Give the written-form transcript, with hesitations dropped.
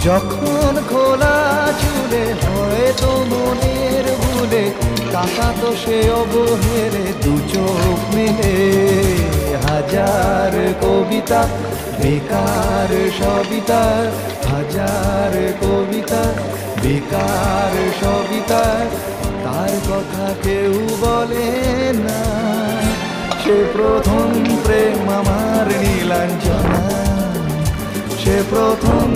যখন খোলা চুলে হয়তো মনের ভুলে কাকা তো সে অবহেলে দু চোখ মেলে হাজার কবিতা বেকার সবিতা হাজার কবিতা বেকার সবিতা তার কথা কেউ বলে না সে প্রথম প্রেম আমার নীলাঞ্জনা সে প্রথম